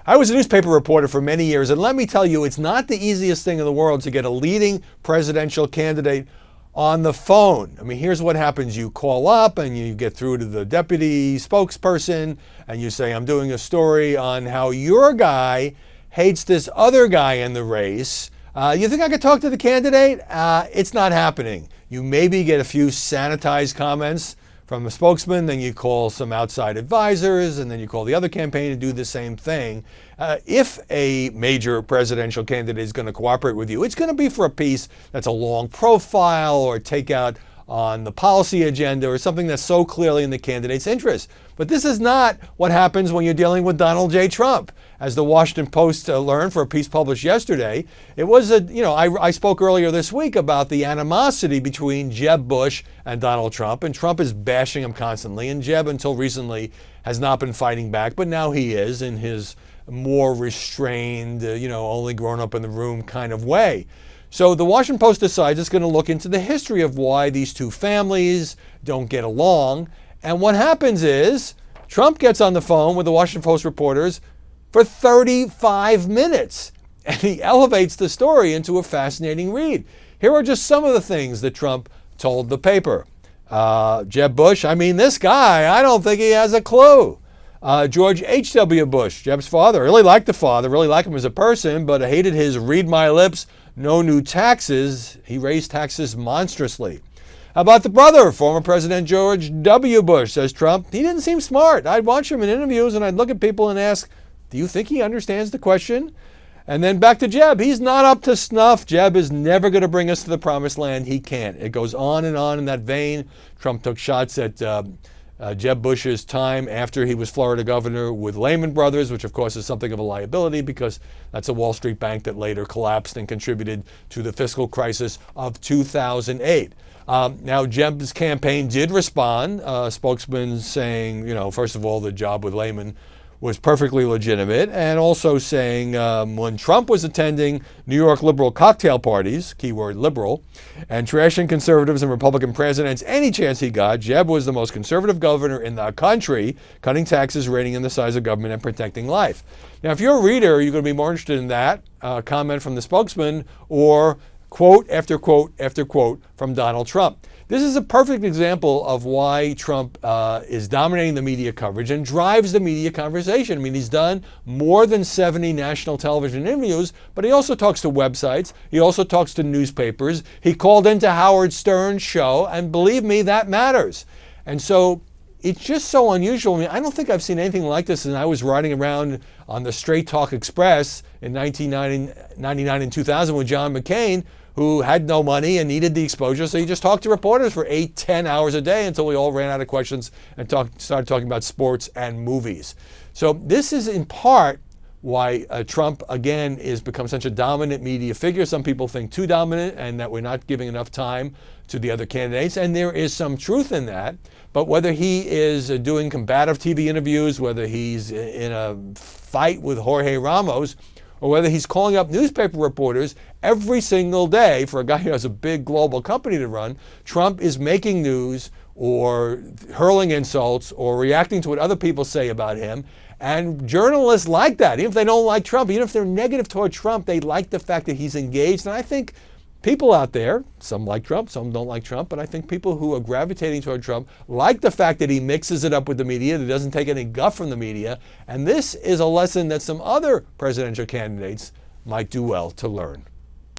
I was a newspaper reporter for many years, and let me tell you, it's not the easiest thing in the world to get a leading presidential candidate on the phone. I mean, here's what happens. You call up and you get through to the deputy spokesperson and you say, I'm doing a story on how your guy hates this other guy in the race. You think I could talk to the candidate? It's not happening. You maybe get a few sanitized comments from the spokesman, then you call some outside advisors, and then you call the other campaign to do the same thing. If a major presidential candidate is going to cooperate with you, it's going to be for a piece that's a long profile or takeout on the policy agenda or something that's so clearly in the candidate's interest. But this is not what happens when you're dealing with Donald J. Trump. As the Washington Post learned for a piece published yesterday, it was I spoke earlier this week about the animosity between Jeb Bush and Donald Trump, and Trump is bashing him constantly, and Jeb until recently has not been fighting back, but now he is in his more restrained, only grown up in the room kind of way. So the Washington Post decides it's going to look into the history of why these two families don't get along. And what happens is Trump gets on the phone with the Washington Post reporters for 35 minutes. And he elevates the story into a fascinating read. Here are just some of the things that Trump told the paper. Jeb Bush, this guy, I don't think he has a clue. George H.W. Bush, Jeb's father, really liked the father, really liked him as a person, but hated his read my lips, no new taxes. He raised taxes monstrously. How about the brother, former President George W. Bush, says Trump. He didn't seem smart. I'd watch him in interviews and I'd look at people and ask, do you think he understands the question? And then back to Jeb. He's not up to snuff. Jeb is never going to bring us to the promised land. He can't. It goes on in that vein. Trump took shots at Jeb Bush's time after he was Florida governor with Lehman Brothers, which of course is something of a liability because that's a Wall Street bank that later collapsed and contributed to the fiscal crisis of 2008. Now, Jeb's campaign did respond, spokesman saying, first of all, the job with Lehman was perfectly legitimate, and also saying when Trump was attending New York liberal cocktail parties, keyword liberal, and trashing conservatives and Republican presidents any chance he got, Jeb was the most conservative governor in the country, cutting taxes, reining in the size of government, and protecting life. Now, if you're a reader, you're going to be more interested in that comment from the spokesman or quote after quote after quote from Donald Trump. This is a perfect example of why Trump is dominating the media coverage and drives the media conversation. He's done more than 70 national television interviews, but he also talks to websites. He also talks to newspapers. He called into Howard Stern's show, and believe me, that matters. And so it's just so unusual. I don't think I've seen anything like this since I was riding around on the Straight Talk Express in 1999 and 2000 with John McCain, who had no money and needed the exposure, so he just talked to reporters for 8-10 hours a day until we all ran out of questions and started talking about sports and movies. So this is in part why Trump, again, is become such a dominant media figure. Some people think too dominant and that we're not giving enough time to the other candidates, and there is some truth in that. But whether he is doing combative TV interviews, whether he's in a fight with Jorge Ramos, or whether he's calling up newspaper reporters every single day for a guy who has a big global company to run, Trump is making news or hurling insults or reacting to what other people say about him. And journalists like that. Even if they don't like Trump, even if they're negative toward Trump, they like the fact that he's engaged. And I think people out there, some like Trump, some don't like Trump, but I think people who are gravitating toward Trump like the fact that he mixes it up with the media, that he doesn't take any guff from the media. And this is a lesson that some other presidential candidates might do well to learn.